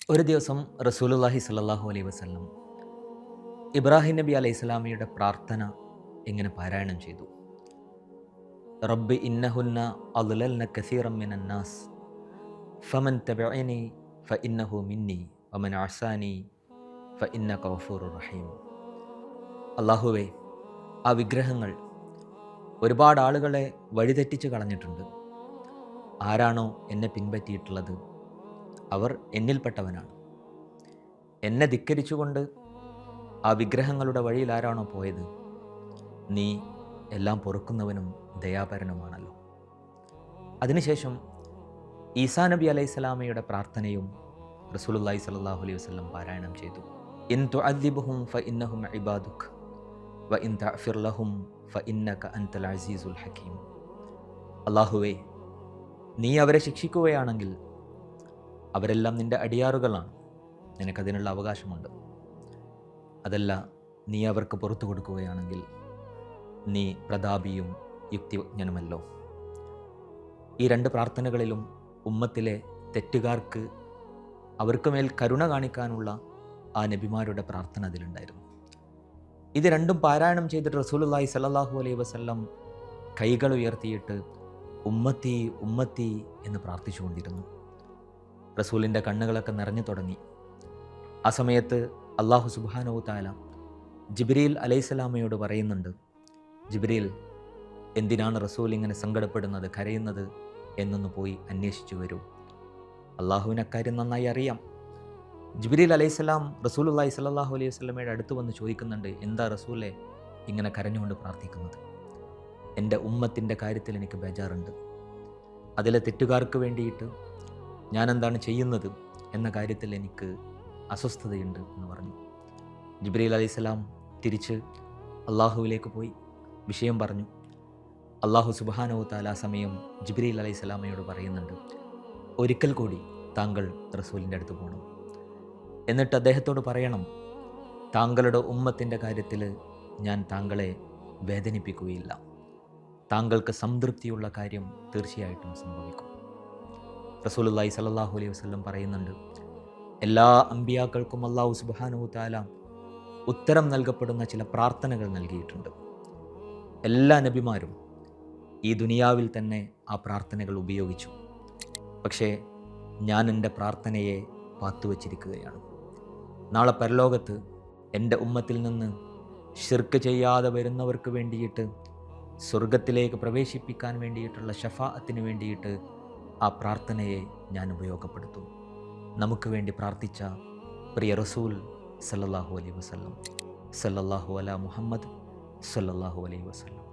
ഒരു ദിവസം റസൂലുള്ളാഹി സ്വല്ലല്ലാഹു അലൈഹി വസല്ലം ഇബ്രാഹിം നബി അലൈഹി സ്വലാമിയുടെ പ്രാർത്ഥന ഇങ്ങനെ പാരായണം ചെയ്തു. റബ്ബി ഇന്നഹുന്ന അദ്ലൽന കസീറൻ മിനൻ നാസ് ഫമൻ തബിഅനി ഫഇന്നഹു മിന്നി വമൻ അസാനി ഫഇന്നക ഗഫൂറുർ റഹീം. അല്ലാഹുവേ, ആ വിഗ്രഹങ്ങൾ ഒരുപാട് ആളുകളെ വഴിതെറ്റിച്ച് കളഞ്ഞിട്ടുണ്ട്. ആരാണോ എന്നെ പിൻപറ്റിയിട്ടുള്ളത് അവർ എന്നിൽപ്പെട്ടവനാണ്. എന്നെ ധിക്കരിച്ചുകൊണ്ട് ആ വിഗ്രഹങ്ങളുടെ വഴിയിൽ ആരാണോ പോയത്, നീ എല്ലാം പൊറുക്കുന്നവനും ദയാപരനുമാണല്ലോ. അതിനുശേഷം ഈസാ നബി അലൈഹി സ്വലാമയുടെ പ്രാർത്ഥനയും റസൂലുള്ളാഹി സ്വല്ലല്ലാഹു അലൈഹി വസല്ലം പാരായണം ചെയ്തു. ഇൻ തുഅദ്ദിബുഹും ഫഇന്നഹും ഇബാദുക് വ ഇൻ തഗ്ഫിർ ലഹും ഫഇന്നക അൻതൽ അസീസുൽ ഹകീം. അല്ലാഹുവേ, നീ അവരെ ശിക്ഷിക്കുകയാണെങ്കിൽ അവരെല്ലാം നിൻ്റെ അടിയാറുകളാണ്, നിനക്കതിനുള്ള അവകാശമുണ്ട്. അതല്ല, നീ അവർക്ക് പുറത്തു കൊടുക്കുകയാണെങ്കിൽ നീ പ്രതാപിയും യുക്തിജ്ഞനുമല്ലോ. ഈ രണ്ട് പ്രാർത്ഥനകളിലും ഉമ്മത്തിലെ തെറ്റുകാർക്ക് അവർക്ക് മേൽ കരുണ കാണിക്കാനുള്ള ആ നബിമാരുടെ പ്രാർത്ഥന അതിലുണ്ടായിരുന്നു. ഇത് രണ്ടും പാരായണം ചെയ്തിട്ട് റസൂലുള്ളാഹി സ്വല്ലല്ലാഹു അലൈഹി വസല്ലം കൈകൾ ഉയർത്തിയിട്ട് ഉമ്മത്തി ഉമ്മത്തി എന്ന് പ്രാർത്ഥിച്ചുകൊണ്ടിരുന്നു. റസൂലിൻ്റെ കണ്ണുകളൊക്കെ നിറഞ്ഞു തുടങ്ങി. ആ സമയത്ത് അല്ലാഹു സുബ്ഹാനഹു തആല ജിബ്രീൽ അലൈഹിസ്സലാമയോട് പറയുന്നുണ്ട്, ജിബ്രീൽ, എന്തിനാണ് റസൂൽ ഇങ്ങനെ സങ്കടപ്പെടുന്നത്, കരയുന്നത് എന്നൊന്ന് പോയി അന്വേഷിച്ചു വരൂ. അള്ളാഹുവിന് അക്കാര്യം നന്നായി അറിയാം. ജിബ്രീൽ അലൈഹിസ്സലാം റസൂലുള്ളാഹി സ്വല്ലല്ലാഹു അലൈഹി വസല്ലമയുടെ അടുത്ത് വന്ന് ചോദിക്കുന്നുണ്ട്, എന്താ റസൂലെ ഇങ്ങനെ കരഞ്ഞുകൊണ്ട് പ്രാർത്ഥിക്കുന്നത്? എൻ്റെ ഉമ്മത്തിൻ്റെ കാര്യത്തിൽ എനിക്ക് ബേജാറുണ്ട്. അതിലെ തെറ്റുകാർക്ക് വേണ്ടിയിട്ട് ഞാൻ എന്താണ് ചെയ്യുന്നത് എന്ന കാര്യത്തിൽ എനിക്ക് അസ്വസ്ഥതയുണ്ട് എന്ന് പറഞ്ഞു. ജിബ്രീൽ അലൈഹിസ്സലാം തിരിച്ച് അള്ളാഹുവിലേക്ക് പോയി വിഷയം പറഞ്ഞു. അള്ളാഹു സുബ്ഹാനഹു തആല ആ സമയം ജിബ്രീൽ അലൈഹിസ്സലാമയോട് പറയുന്നുണ്ട്, ഒരിക്കൽ കൂടി താങ്കൾ റസൂലിൻ്റെ അടുത്ത് പോകണം. എന്നിട്ട് അദ്ദേഹത്തോട് പറയണം, താങ്കളുടെ ഉമ്മത്തിൻ്റെ കാര്യത്തിൽ ഞാൻ താങ്കളെ വേദനിപ്പിക്കുകയില്ല. താങ്കൾക്ക് സംതൃപ്തിയുള്ള കാര്യം തീർച്ചയായിട്ടും സംഭവിക്കും. റസൂലുള്ളാഹി സ്വല്ലല്ലാഹു അലൈഹി വസല്ലം പറയുന്നുണ്ട്, എല്ലാ അമ്പിയാക്കൾക്കും അല്ലാഹു സുബ്ഹാനഹു തആല ഉത്തരം നൽകപ്പെടുന്ന ചില പ്രാർത്ഥനകൾ നൽകിയിട്ടുണ്ട്. എല്ലാ നബിമാരും ഈ ദുനിയാവിൽ തന്നെ ആ പ്രാർത്ഥനകൾ ഉപയോഗിച്ചു. പക്ഷേ ഞാൻ എൻ്റെ പ്രാർത്ഥനയെ പാത്തുവച്ചിരിക്കുകയാണ്. നാളെ പരലോകത്ത് എൻ്റെ ഉമ്മത്തിൽ നിന്ന് ശിർക്ക് ചെയ്യാതെ വരുന്നവർക്ക് വേണ്ടിയിട്ട് സ്വർഗത്തിലേക്ക് പ്രവേശിപ്പിക്കാൻ വേണ്ടിയിട്ടുള്ള ഷഫാഅത്തിന് വേണ്ടിയിട്ട് ആ പ്രാർത്ഥനയെ ഞാൻ ഉപയോഗപ്പെടുത്തും. നമുക്ക് വേണ്ടി പ്രാർത്ഥിച്ച പ്രിയ റസൂൽ സല്ലല്ലാഹു അലൈഹി വസല്ലം, സല്ലല്ലാഹു അലാ മുഹമ്മദ് സല്ലല്ലാഹു അലൈഹി വസല്ലം.